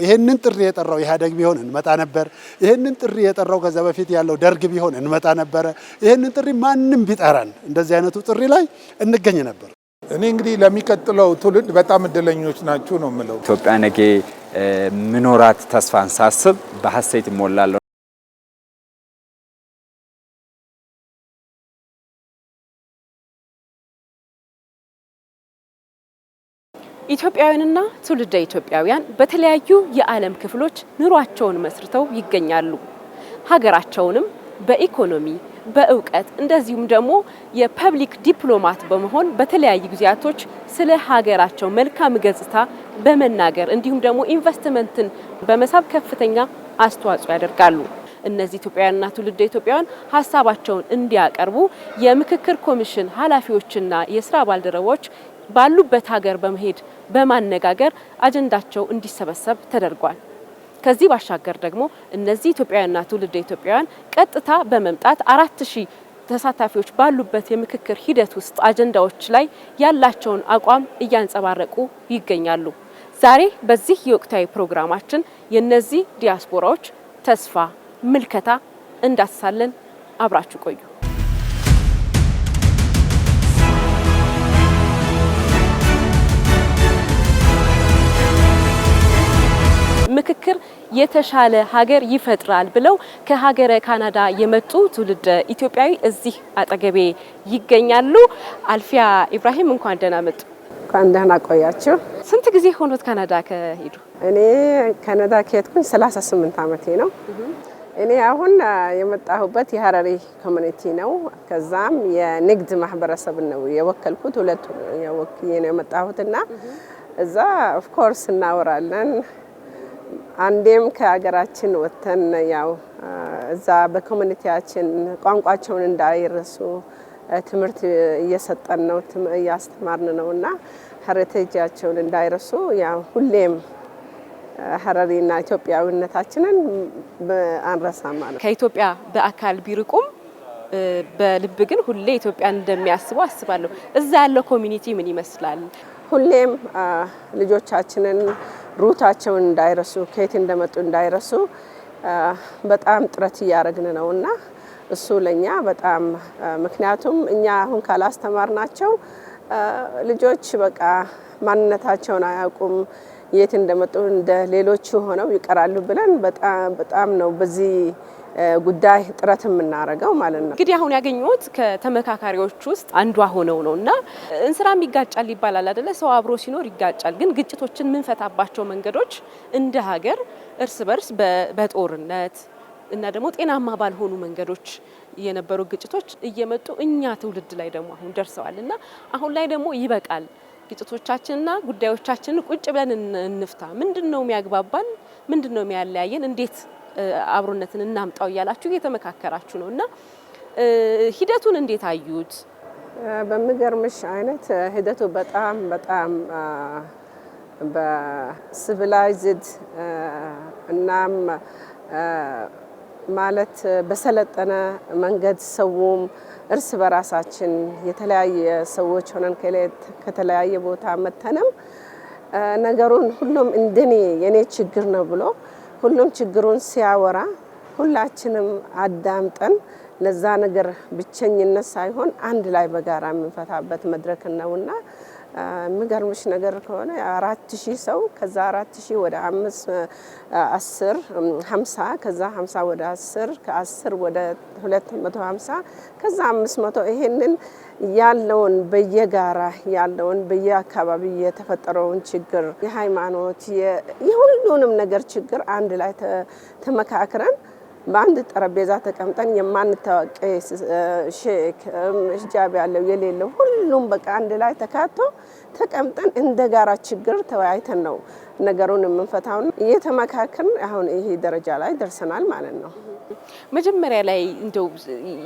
ይሄንን ጥሪ የጠራው ኢህአዴግ ቢሆን እንመጣ ነበር። ይሄንን ጥሪ የጠራው ከዛ በፊት ያለው ደርግ ቢሆን እንመጣ ነበር። ይሄንን ጥሪ ማንንም ቢጠራን እንደዚህ አይነቱ ጥሪ ላይ እንገኝ ነበር። እኔ እንግዲህ ለሚቀጥለው ትውልድ በጣም እድለኞች ናችሁ ነው የምለው። ኢትዮጵያ ነገ ምኖራት ተስፋን ሳስብ በሐሴት እሞላለሁ። ኢትዮጵያውያንና ትውልደ ኢትዮጵያውያን በተለያዩ የዓለም ክፍሎች ኑሯቸውን መስርተው ይገኛሉ። ሀገራቸውንም በኢኮኖሚ በእውቀት እንደዚሁም ደግሞ የፐብሊክ ዲፕሎማት በመሆን በተለያዩ ጊዜያቶች ስለ ሀገራቸው መልካም ገጽታ በመናገር እንዲሁም ደግሞ ኢንቨስትመንትን በመሳብ ከፍተኛ አስተዋጽኦ ያደርጋሉ። እነዚህ ኢትዮጵያውያንና ትውልደ ኢትዮጵያውያን ሀሳባቸውን እንዲያቀርቡ የምክክር ኮሚሽን ኃላፊዎችና የስራ ባልደረቦች ባሉበት ሀገር በመሄድ በማነጋገር አጀንዳቸው እንዲሰበሰብ ተደርጓል። ከዚህ ባሻገር ደግሞ እነዚህ ኢትዮጵያውያንና ትውልደ ኢትዮጵያውያን ቀጥታ በመምጣት 4000 ተሳታፊዎች ባሉበት የምክክር ሂደት ውስጥ አጀንዳዎች ላይ ያላቸውን አቋም እያንጸባረቁ ይገኛሉ። ዛሬ በዚህ የወቅታዊ ፕሮግራማችን የነዚህ ዲያስፖራዎች ተስፋ ምልከታ እንዳስሳለን። አብራችሁ ቆዩ። ምክክር የተሻለ ሀገር ይፈጥራል ብለው ከሀገረ ካናዳ የመጡ ትውልደ ኢትዮጵያዊ እዚህ አጠገቤ ይገኛሉ። አልፊያ ኢብራሂም እንኳን ደህና መጡ። እንኳን ደህና ቆያችሁ። ስንት ጊዜ ሆኖት ካናዳ ከሄዱ? እኔ ካናዳ ከሄድኩኝ 38 ዓመቴ ነው። እኔ አሁን የመጣሁበት የሀረሪ ኮሚኒቲ ነው። ከዛም የንግድ ማህበረሰብ ነው የወከልኩት። ሁለቱ የወክዬ ነው የመጣሁትና እዛ ኦፍ ኮርስ እናወራለን። አንዴም ከሀገራችን ወተን ያው እዛ በኮሚኒቲያችን ቋንቋቸውን እንዳይረሱ ትምህርት እየሰጠን ነው እያስተማርን ነውና ሄሪቴጃቸውን እንዳይረሱ ያው ሁሌም ሀረሪና ኢትዮጵያዊነታችንን አንረሳም ማለት ነው። ከኢትዮጵያ በአካል ቢርቁም በልብ ግን ሁሌ ኢትዮጵያን እንደሚያስቡ አስባለሁ። እዛ ያለው ኮሚኒቲ ምን ይመስላል? ሁሌም ልጆቻችንን ሩታቸውን እንዳይረሱ ከየት እንደመጡ እንዳይረሱ በጣም ጥረት እያደረግን ነውና እሱ ለኛ በጣም ምክንያቱም እኛ አሁን ካላስተማርናቸው ልጆች በቃ ማንነታቸውን አያውቁም፣ የት እንደመጡ እንደ ሌሎቹ ሆነው ይቀራሉ ብለን በጣም ነው በዚህ ጉዳይ ጥረት የምናረገው ማለት ነው። እንግዲህ አሁን ያገኙት ከተመካካሪዎች ውስጥ አንዷ ሆነው ነውና እንስራም ይጋጫል ይባላል አይደለ? ሰው አብሮ ሲኖር ይጋጫል። ግን ግጭቶችን ምንፈታባቸው መንገዶች እንደ ሀገር እርስ በርስ በጦርነት እና ደግሞ ጤናማ ባልሆኑ መንገዶች የነበሩ ግጭቶች እየመጡ እኛ ትውልድ ላይ ደግሞ አሁን ደርሰዋልና አሁን ላይ ደግሞ ይበቃል፣ ግጭቶቻችንና ጉዳዮቻችንን ቁጭ ብለን እንፍታ። ምንድነው የሚያግባባን? ምንድነው የሚያለያየን? እንዴት አብሮነትን እናምጣው እያላችሁ እየተመካከራችሁ ነውና ሂደቱን እንዴት አዩት? በሚገርምሽ አይነት ሂደቱ በጣም በሲቪላይዝድ እናም ማለት በሰለጠነ መንገድ ሰውም እርስ በራሳችን የተለያየ ሰዎች ሆነን ከተለያየ ቦታ መተንም ነገሩን ሁሉም እንደኔ የኔ ችግር ነው ብሎ ሁሉም ችግሩን ሲያወራ ሁላችንም አዳምጠን ለዛ ነገር ብቸኝነት ሳይሆን አንድ ላይ በጋራ የምንፈታበት መድረክ ነውና የሚገርምሽ ነገር ከሆነ 4000 ሰው ከዛ 4000 ወደ 10 50 ከዛ 50 ወደ 10 ከ10 ወደ 250 ከዛ 500 ይሄንን ያለውን በየጋራ ያለውን በየአካባቢ የተፈጠረውን ችግር የሃይማኖት የሁሉንም ነገር ችግር አንድ ላይ ተመካክረን በአንድ ጠረጴዛ ተቀምጠን የማንታወቅ ሼክ ሂጃብ ያለው የሌለው ሁሉም በቃ አንድ ላይ ተካቶ ተቀምጠን እንደጋራ ችግር ተወያይተን ነው ነገሩን የምንፈታው። እየተመካከርን አሁን ይሄ ደረጃ ላይ ደርሰናል ማለት ነው። መጀመሪያ ላይ እንደው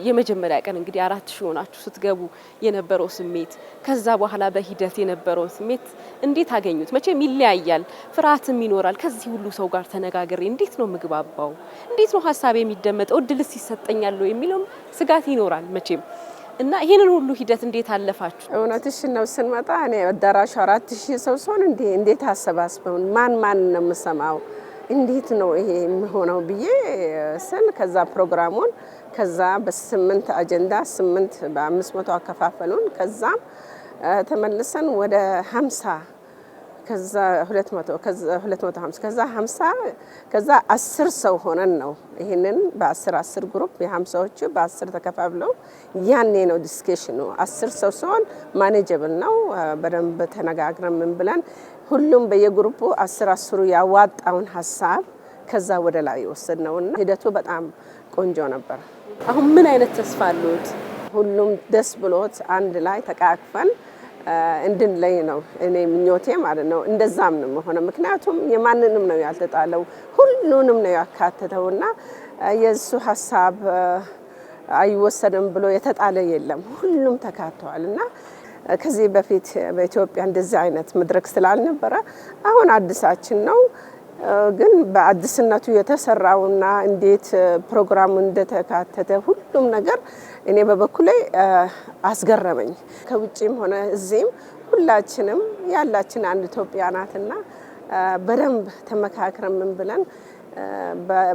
የመጀመሪያ ቀን እንግዲህ 4000 ሆናችሁ ስትገቡ የነበረው ስሜት ከዛ በኋላ በሂደት የነበረው ስሜት እንዴት አገኙት? መቼም ይለያያል፣ ፍርሃትም ይኖራል። ከዚህ ሁሉ ሰው ጋር ተነጋግሬ እንዴት ነው ምግባባው? እንዴት ነው ሀሳብ የሚደመጠው? እድልስ ይሰጠኛል የሚለው ስጋት ይኖራል መቼም እና ይሄንን ሁሉ ሂደት እንዴት አለፋችሁ? እውነትሽ ነው። ስንመጣ እኔ አዳራሹ 4000 ሰው ሲሆን እንዴት አሰባስበው ማን ነው የምሰማው? እንዴት ነው ይሄ የሚሆነው ብዬ ስል ከዛ ፕሮግራሙን ከዛ በ8 አጀንዳ 8 በ500 አከፋፈሉን። ከዛም ተመልሰን ወደ 50 ከዛ 200 ከዛ 250 ከዛ 50 ከዛ 10 ሰው ሆነን ነው ይሄንን በ10 ግሩፕ የ50ዎቹ በ10 ተከፋፍለው ያኔ ነው ዲስከሽኑ። 10 ሰው ሲሆን ማኔጀብል ነው። በደንብ ተነጋግረን ምን ብለን ሁሉም በየግሩፑ 10 ያዋጣውን ሐሳብ ከዛ ወደ ላይ ወሰድነውና ሂደቱ በጣም ቆንጆ ነበር። አሁን ምን አይነት ተስፋ አሉት? ሁሉም ደስ ብሎት አንድ ላይ ተቃቅፈን እንድንለይ ነው እኔ ምኞቴ ማለት ነው። እንደዛም ነው ሆነ። ምክንያቱም የማንንም ነው ያልተጣለው፣ ሁሉንም ነው ያካተተውና የሱ ሐሳብ አይወሰድም ብሎ የተጣለ የለም። ሁሉም ተካተዋልና ከዚህ በፊት በኢትዮጵያ እንደዚህ አይነት መድረክ ስላልነበረ አሁን አዲሳችን ነው። ግን በአዲስነቱ የተሰራውና እንዴት ፕሮግራሙ እንደተካተተ ሁሉም ነገር እኔ በበኩሌ አስገረመኝ። ከውጪም ሆነ እዚህም ሁላችንም ያላችን አንድ ኢትዮጵያ ናትና በደንብ ተመካክረን ምን ብለን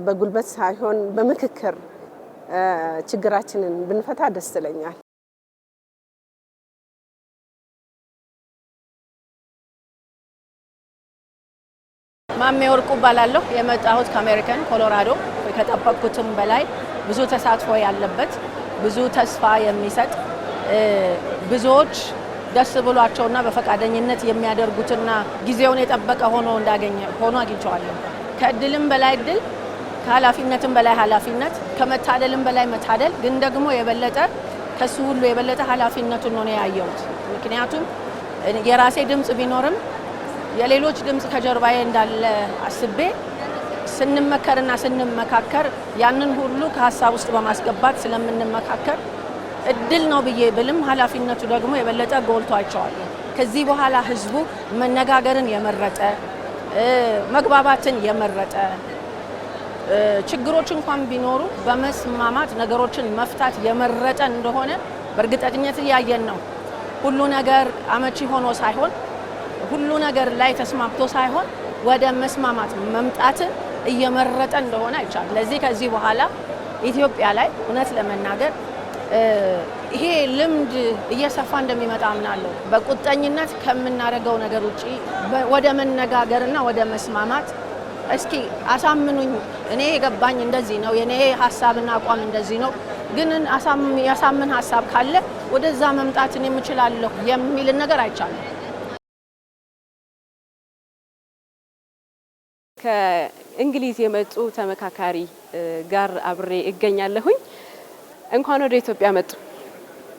በጉልበት ሳይሆን በምክክር ችግራችንን ብንፈታ ደስ ይለኛል። ማሜ ወርቁ እባላለሁ። የመጣሁት ከአሜሪካን ኮሎራዶ። ከጠበቅኩትም በላይ ብዙ ተሳትፎ ያለበት ብዙ ተስፋ የሚሰጥ ብዙዎች ደስ ብሏቸውና በፈቃደኝነት የሚያደርጉትና ጊዜውን የጠበቀ ሆኖ አግኝቼዋለሁ። ከእድልም በላይ እድል፣ ከኃላፊነትም በላይ ኃላፊነት፣ ከመታደልም በላይ መታደል፣ ግን ደግሞ የበለጠ ከሱ ሁሉ የበለጠ ኃላፊነቱን ነው ያየሁት። ምክንያቱም የራሴ ድምጽ ቢኖርም የሌሎች ድምጽ ከጀርባዬ እንዳለ አስቤ ስንመከርና ስንመካከር ያንን ሁሉ ከሀሳብ ውስጥ በማስገባት ስለምንመካከር እድል ነው ብዬ ብልም ኃላፊነቱ ደግሞ የበለጠ ጎልቶ አይቼዋለሁ። ከዚህ በኋላ ህዝቡ መነጋገርን የመረጠ መግባባትን የመረጠ ችግሮች እንኳን ቢኖሩ በመስማማት ነገሮችን መፍታት የመረጠ እንደሆነ በእርግጠኝነት እያየን ነው። ሁሉ ነገር አመቺ ሆኖ ሳይሆን ሁሉ ነገር ላይ ተስማምቶ ሳይሆን ወደ መስማማት መምጣትን እየመረጠ እንደሆነ አይቻል። ለዚህ ከዚህ በኋላ ኢትዮጵያ ላይ እውነት ለመናገር ይሄ ልምድ እየሰፋ እንደሚመጣ አምናለሁ። በቁጠኝነት ከምናደርገው ነገር ውጪ ወደ መነጋገርና ወደ መስማማት እስኪ አሳምኑኝ፣ እኔ የገባኝ እንደዚህ ነው፣ የኔ ሐሳብና አቋም እንደዚህ ነው፣ ግን ያሳምን ሐሳብ ካለ ወደዛ መምጣትን የምችላለሁ የሚል ነገር አይቻልም። ከእንግሊዝ የመጡ ተመካካሪ ጋር አብሬ እገኛለሁኝ። እንኳን ወደ ኢትዮጵያ መጡ።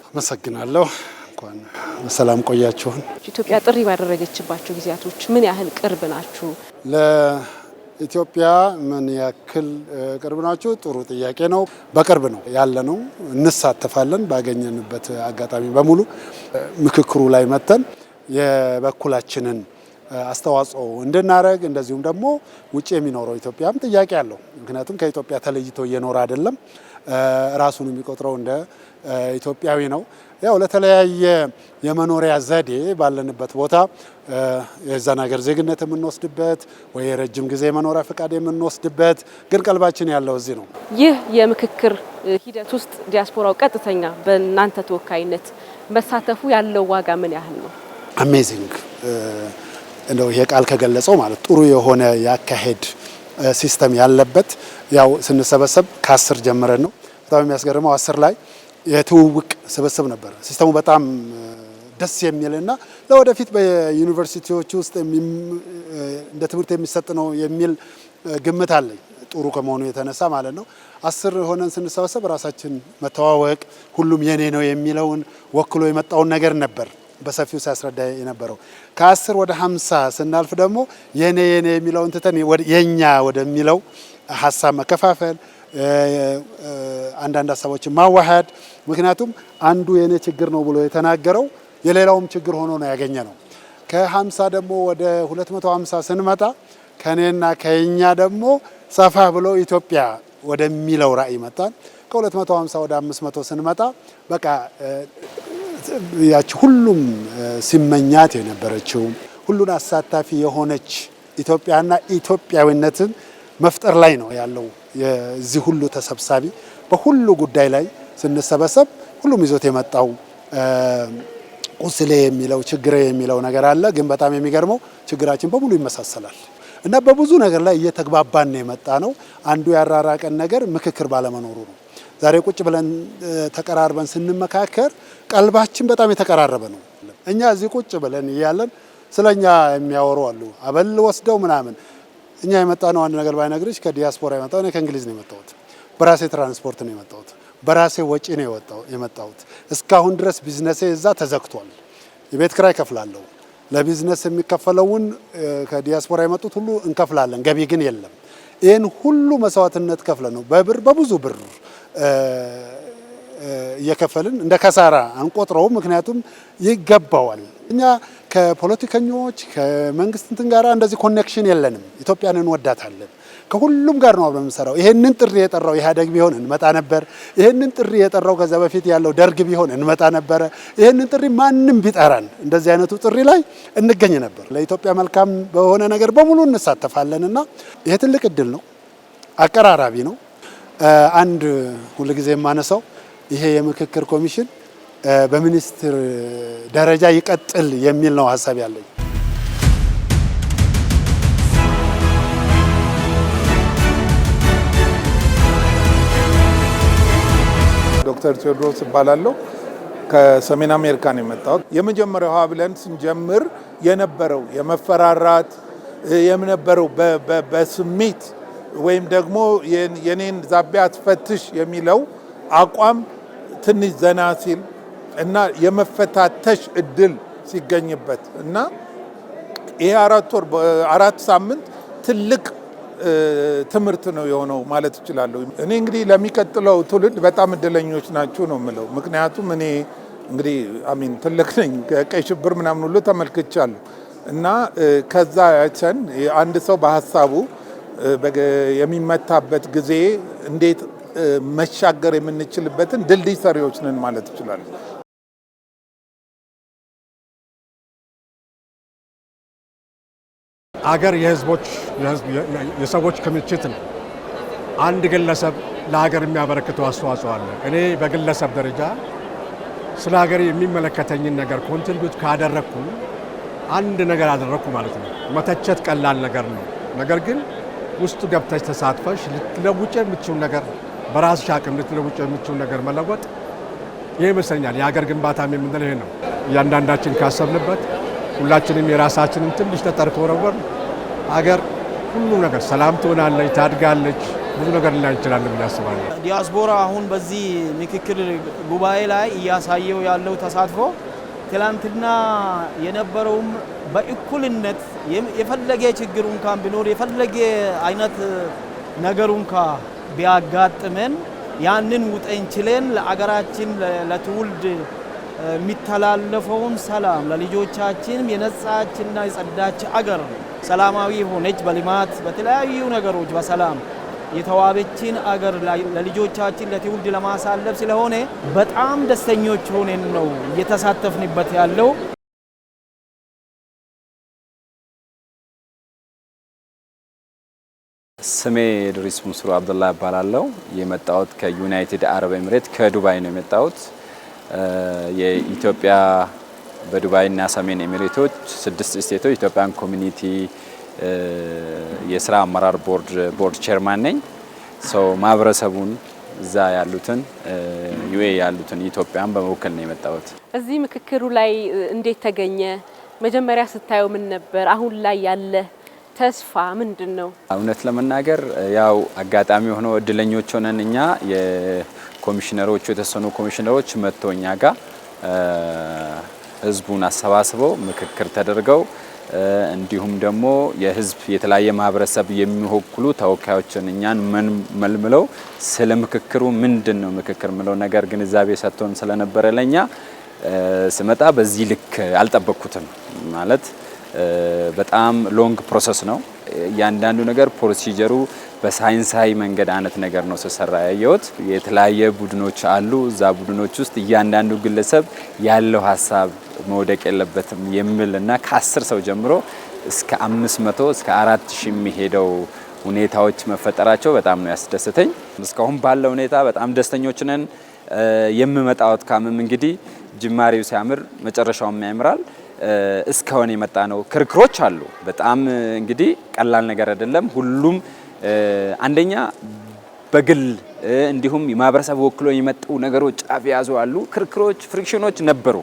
አመሰግናለሁ። እንኳን በሰላም ቆያችሁን። ኢትዮጵያ ጥሪ ባደረገችባቸው ጊዜያቶች ምን ያህል ቅርብ ናችሁ? ለኢትዮጵያ ምን ያክል ቅርብ ናችሁ? ጥሩ ጥያቄ ነው። በቅርብ ነው ያለነው። እንሳተፋለን። ባገኘንበት አጋጣሚ በሙሉ ምክክሩ ላይ መተን የበኩላችንን አስተዋጽኦ እንድናረግ እንደዚሁም ደግሞ ውጭ የሚኖረው ኢትዮጵያም ጥያቄ አለው። ምክንያቱም ከኢትዮጵያ ተለይቶ እየኖረ አይደለም። ራሱን የሚቆጥረው እንደ ኢትዮጵያዊ ነው። ያው ለተለያየ የመኖሪያ ዘዴ ባለንበት ቦታ የዛን ሀገር ዜግነት የምንወስድበት ወይ የረጅም ጊዜ የመኖሪያ ፈቃድ የምንወስድበት ግን ቀልባችን ያለው እዚህ ነው። ይህ የምክክር ሂደት ውስጥ ዲያስፖራው ቀጥተኛ በእናንተ ተወካይነት መሳተፉ ያለው ዋጋ ምን ያህል ነው? አሜዚንግ እንደው ይሄ ቃል ከገለጸው ማለት ጥሩ የሆነ ያካሄድ ሲስተም ያለበት ያው ስንሰበሰብ ከ10 ጀምረን ነው። በጣም የሚያስገርመው 10 ላይ የትውውቅ ስብስብ ነበር። ሲስተሙ በጣም ደስ የሚልና ለወደፊት በዩኒቨርሲቲዎች ውስጥ እንደ ትምህርት የሚሰጥ ነው የሚል ግምት አለኝ። ጥሩ ከመሆኑ የተነሳ ማለት ነው። 10 ሆነን ስንሰበሰብ ራሳችን መተዋወቅ፣ ሁሉም የኔ ነው የሚለውን ወክሎ የመጣውን ነገር ነበር በሰፊው ሲያስረዳ የነበረው። ከ10 ወደ 50 ስናልፍ ደግሞ የኔ የሚለውን ትተን የኛ ወደሚለው ሀሳብ መከፋፈል፣ አንዳንድ ሀሳቦችን ማዋሃድ። ምክንያቱም አንዱ የኔ ችግር ነው ብሎ የተናገረው የሌላውም ችግር ሆኖ ነው ያገኘ ነው። ከ50 ደግሞ ወደ 250 ስንመጣ ከኔና ከኛ ደግሞ ሰፋ ብሎ ኢትዮጵያ ወደሚለው ራዕይ መጣን። ከ250 ወደ 500 ስንመጣ በቃ ያቺ ሁሉም ሲመኛት የነበረችው ሁሉን አሳታፊ የሆነች ኢትዮጵያና ኢትዮጵያዊነትን መፍጠር ላይ ነው ያለው። የዚህ ሁሉ ተሰብሳቢ በሁሉ ጉዳይ ላይ ስንሰበሰብ ሁሉም ይዞት የመጣው ቁስሌ የሚለው ችግሬ የሚለው ነገር አለ። ግን በጣም የሚገርመው ችግራችን በሙሉ ይመሳሰላል እና በብዙ ነገር ላይ እየተግባባን ነው የመጣ ነው። አንዱ ያራራቀን ነገር ምክክር ባለመኖሩ ነው። ዛሬ ቁጭ ብለን ተቀራርበን ስንመካከር ቀልባችን በጣም የተቀራረበ ነው። እኛ እዚህ ቁጭ ብለን እያለን ስለኛ የሚያወሩ አሉ፣ አበል ወስደው ምናምን። እኛ የመጣ ነው አንድ ነገር ባይነግርሽ ከዲያስፖራ የመጣው እኔ ከእንግሊዝ ነው የመጣሁት። በራሴ ትራንስፖርት ነው የመጣሁት። በራሴ ወጪ ነው የመጣሁት። እስካሁን ድረስ ቢዝነሴ እዛ ተዘግቷል። የቤት ኪራይ ከፍላለሁ። ለቢዝነስ የሚከፈለውን ከዲያስፖራ የመጡት ሁሉ እንከፍላለን፣ ገቢ ግን የለም። ይህን ሁሉ መስዋዕትነት ከፍለ ነው በብር በብዙ ብር እየከፈልን እንደ ከሳራ አንቆጥረውም። ምክንያቱም ይገባዋል። እኛ ከፖለቲከኞች ከመንግስት እንትን ጋር እንደዚህ ኮኔክሽን የለንም። ኢትዮጵያን እንወዳታለን። ከሁሉም ጋር ነው አብረን የምንሰራው። ይሄንን ጥሪ የጠራው ኢህአዴግ ቢሆን እንመጣ ነበር። ይሄንን ጥሪ የጠራው ከዛ በፊት ያለው ደርግ ቢሆን እንመጣ ነበረ። ይሄንን ጥሪ ማንም ቢጠራን እንደዚህ አይነቱ ጥሪ ላይ እንገኝ ነበር። ለኢትዮጵያ መልካም በሆነ ነገር በሙሉ እንሳተፋለንና ይሄ ትልቅ እድል ነው። አቀራራቢ ነው። አንድ ሁልጊዜ የማነሳው ይሄ የምክክር ኮሚሽን በሚኒስትር ደረጃ ይቀጥል የሚል ነው ሀሳብ ያለኝ። ዶክተር ቴዎድሮስ እባላለሁ። ከሰሜን አሜሪካ ነው የመጣሁት። የመጀመሪያው ብለን ስንጀምር የነበረው የመፈራራት የነበረው በስሜት ወይም ደግሞ የኔን ዛቢያ አትፈትሽ የሚለው አቋም ትንሽ ዘና ሲል እና የመፈታተሽ እድል ሲገኝበት እና ይሄ 4 ሳምንት ትልቅ ትምህርት ነው የሆነው ማለት እችላለሁ። እኔ እንግዲህ ለሚቀጥለው ትውልድ በጣም እድለኞች ናችሁ ነው የምለው። ምክንያቱም እኔ እንግዲህ ትልቅ ነኝ፣ ቀይ ሽብር ምናምን ሁሉ ተመልክቻለሁ እና ከዛ ያቸን አንድ ሰው በሀሳቡ የሚመታበት ጊዜ እንዴት መሻገር የምንችልበትን ድልድይ ሰሪዎች ነን ማለት እችላለሁ። አገር የሰዎች ክምችት ነው። አንድ ግለሰብ ለሀገር የሚያበረክተው አስተዋጽኦ አለ። እኔ በግለሰብ ደረጃ ስለ ሀገር የሚመለከተኝን ነገር ኮንትሪቢዩት ካደረግኩ አንድ ነገር አደረግኩ ማለት ነው። መተቸት ቀላል ነገር ነው። ነገር ግን ውስጡ ገብተሽ ተሳትፈሽ ልትለውጭ የምትችው ነገር በራስሽ አቅም ልትለውጭ የምትችው ነገር መለወጥ ይህ ይመስለኛል። የሀገር ግንባታም የምንለው ይሄ ነው። እያንዳንዳችን ካሰብንበት ሁላችንም የራሳችንን ትንሽ ጠጠር ከወረወር ሀገር ሁሉ ነገር ሰላም ትሆናለች፣ ታድጋለች፣ ብዙ ነገር ልናይ እንችላለን ብዬ አስባለሁ። ዲያስፖራ አሁን በዚህ ምክክር ጉባኤ ላይ እያሳየው ያለው ተሳትፎ ትላንትና የነበረውም በእኩልነት የፈለገ ችግር እንኳን ቢኖር የፈለገ አይነት ነገር እንኳን ቢያጋጥመን ያንን ውጠን ችለን ለአገራችን ለትውልድ የሚተላለፈውን ሰላም ለልጆቻችን የነጻችና የጸዳች አገር ሰላማዊ ሆነች በልማት በተለያዩ ነገሮች በሰላም የተዋበችን አገር ለልጆቻችን ለትውልድ ለማሳለፍ ስለሆነ በጣም ደስተኞች ሆነን ነው እየተሳተፍንበት ያለው። ስሜ ድሪስ ሙስሩ አብዱላህ እባላለሁ። የመጣሁት ከዩናይትድ አረብ ኤምሬት ከዱባይ ነው የመጣሁት። የኢትዮጵያ በዱባይና ሰሜን ኤሚሬቶች 6 ስቴቶች ኢትዮጵያን ኮሚኒቲ የስራ አመራር ቦርድ ቼርማን ነኝ። ማህበረሰቡን እዛ ያሉትን ዩኤ ያሉትን ኢትዮጵያን በመወከል ነው የመጣሁት። እዚህ ምክክሩ ላይ እንዴት ተገኘ? መጀመሪያ ስታየው ምን ነበር? አሁን ላይ ያለ ተስፋ ምንድን ነው? እውነት ለመናገር ያው አጋጣሚ ሆኖ እድለኞች ሆነን እኛ የኮሚሽነሮቹ የተወሰኑ ኮሚሽነሮች መጥተው እኛ ጋር ህዝቡን አሰባስበው ምክክር ተደርገው እንዲሁም ደግሞ የህዝብ የተለያየ ማህበረሰብ የሚወክሉ ተወካዮችን እኛን መልምለው ስለ ምክክሩ ምንድነው ምክክር ምለው ነገር ግንዛቤ ሰጥቶን ስለነበረ ለኛ ስመጣ በዚህ ልክ አልጠበቅኩትም። ማለት በጣም ሎንግ ፕሮሰስ ነው። እያንዳንዱ ነገር ፕሮሲጀሩ በሳይንሳዊ መንገድ አይነት ነገር ነው ሲሰራ ያየሁት። የተለያየ ቡድኖች አሉ። እዛ ቡድኖች ውስጥ እያንዳንዱ ግለሰብ ያለው ሀሳብ መውደቅ የለበትም የሚልና ከ10 ሰው ጀምሮ እስከ 500 እስከ 4000 የሚሄደው ሁኔታዎች መፈጠራቸው በጣም ነው ያስደስተኝ። እስካሁን ባለው ሁኔታ በጣም ደስተኞች ነን። የምመጣው አውትካምም እንግዲህ ጅማሬው ሲያምር መጨረሻውም ያምራል። እስካሁን የመጣ ነው ክርክሮች አሉ። በጣም እንግዲህ ቀላል ነገር አይደለም። ሁሉም አንደኛ በግል እንዲሁም የማህበረሰብ ወክሎ የመጡ ነገሮች ጫፍ ያዙ አሉ። ክርክሮች፣ ፍሪክሽኖች ነበሩ።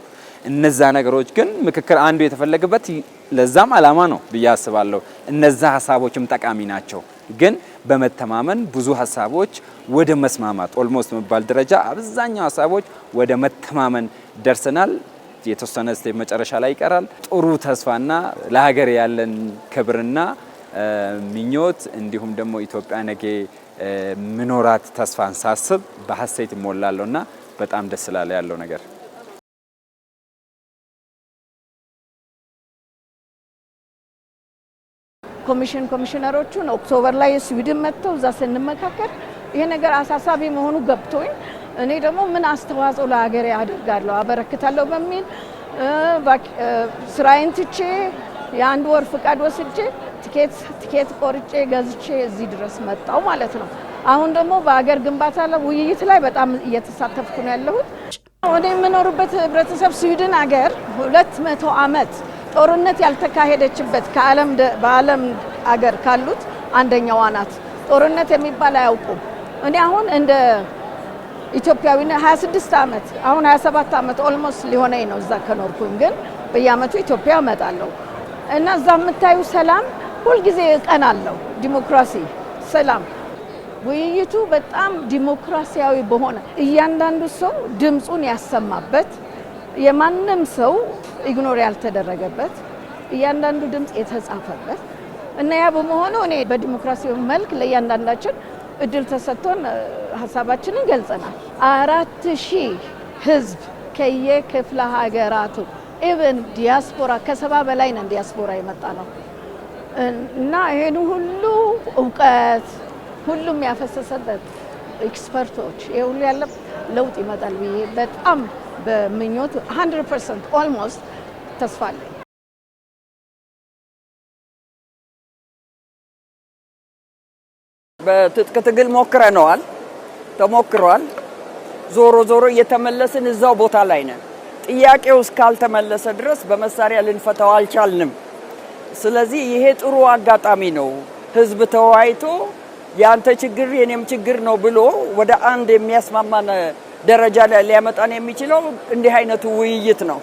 እነዛ ነገሮች ግን ምክክር አንዱ የተፈለገበት ለዛም አላማ ነው ብዬ አስባለሁ። እነዛ ሀሳቦችም ጠቃሚ ናቸው። ግን በመተማመን ብዙ ሀሳቦች ወደ መስማማት ኦልሞስት መባል ደረጃ አብዛኛው ሀሳቦች ወደ መተማመን ደርሰናል። የተወሰነ ስቴፕ መጨረሻ ላይ ይቀራል። ጥሩ ተስፋና ለሀገር ያለን ክብርና ምኞት እንዲሁም ደግሞ ኢትዮጵያ ነገ ምኖራት ተስፋን ሳስብ በሐሴት ይሞላለውና በጣም ደስ ይላል ያለው ነገር። ኮሚሽነሮቹን ኦክቶበር ላይ ስዊድን መጥተው እዛ ስንመካከር ይሄ ነገር አሳሳቢ መሆኑ ገብቶኝ እኔ ደግሞ ምን አስተዋጽኦ ለሀገሬ አደርጋለሁ አበረክታለሁ በሚል ስራዬን ትቼ የአንድ ወር ፍቃድ ወስጄ ቲኬት ቆርጬ ገዝቼ እዚህ ድረስ መጣው ማለት ነው። አሁን ደግሞ በአገር ግንባታ ላይ ውይይት ላይ በጣም እየተሳተፍኩ ነው ያለሁት። ወደ የምኖርበት ህብረተሰብ ስዊድን ሀገር 200 ዓመት ጦርነት ያልተካሄደችበት በዓለም ሀገር ካሉት አንደኛዋ ናት። ጦርነት የሚባል አያውቁም። እኔ አሁን እንደ ኢትዮጵያዊና 26 ዓመት አሁን 27 ዓመት ኦልሞስት ሊሆነኝ ነው እዛ ከኖርኩኝ። ግን በየዓመቱ ኢትዮጵያ እመጣለሁ እና እዛ የምታዩ ሰላም ሁልጊዜ እቀናለሁ። ዲሞክራሲ፣ ሰላም፣ ውይይቱ በጣም ዲሞክራሲያዊ በሆነ እያንዳንዱ ሰው ድምጹን ያሰማበት የማንም ሰው ኢግኖር ያልተደረገበት እያንዳንዱ ድምጽ የተጻፈበት እና ያ በመሆኑ እኔ በዲሞክራሲያዊ መልክ ለእያንዳንዳችን እድል ተሰጥቶን ሀሳባችንን ገልጸናል። 4000 ህዝብ ከየክፍለ ሀገራቱ ኢቭን ዲያስፖራ ከ70 በላይ ነን ዲያስፖራ የመጣ ነው እና ይሄን ሁሉ እውቀት ሁሉም ያፈሰሰበት ኤክስፐርቶች ይሄ ሁሉ ያለ ለውጥ ይመጣል ብዬ በጣም በምኞት 100% ኦልሞስት ተስፋ አለኝ። በትጥቅ ትግል ሞክረነዋል፣ ተሞክሯል። ዞሮ ዞሮ እየተመለስን እዛው ቦታ ላይ ነን። ጥያቄው እስካልተመለሰ ድረስ በመሳሪያ ልንፈታው አልቻልንም። ስለዚህ ይሄ ጥሩ አጋጣሚ ነው። ህዝብ ተወያይቶ ያንተ ችግር የኔም ችግር ነው ብሎ ወደ አንድ የሚያስማማን ደረጃ ላይ ሊያመጣን የሚችለው እንዲህ አይነቱ ውይይት ነው።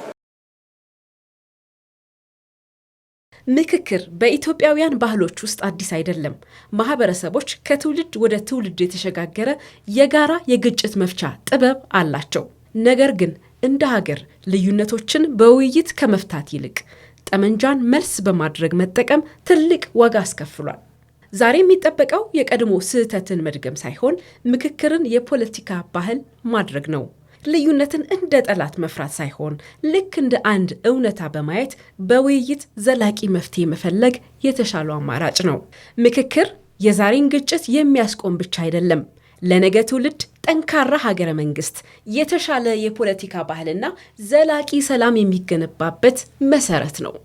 ምክክር በኢትዮጵያውያን ባህሎች ውስጥ አዲስ አይደለም። ማህበረሰቦች ከትውልድ ወደ ትውልድ የተሸጋገረ የጋራ የግጭት መፍቻ ጥበብ አላቸው። ነገር ግን እንደ ሀገር ልዩነቶችን በውይይት ከመፍታት ይልቅ ጠመንጃን መልስ በማድረግ መጠቀም ትልቅ ዋጋ አስከፍሏል። ዛሬ የሚጠበቀው የቀድሞ ስህተትን መድገም ሳይሆን ምክክርን የፖለቲካ ባህል ማድረግ ነው። ልዩነትን እንደ ጠላት መፍራት ሳይሆን ልክ እንደ አንድ እውነታ በማየት በውይይት ዘላቂ መፍትሄ መፈለግ የተሻለው አማራጭ ነው። ምክክር የዛሬን ግጭት የሚያስቆም ብቻ አይደለም፣ ለነገ ትውልድ ጠንካራ ሀገረ መንግስት፣ የተሻለ የፖለቲካ ባህልና ዘላቂ ሰላም የሚገነባበት መሰረት ነው።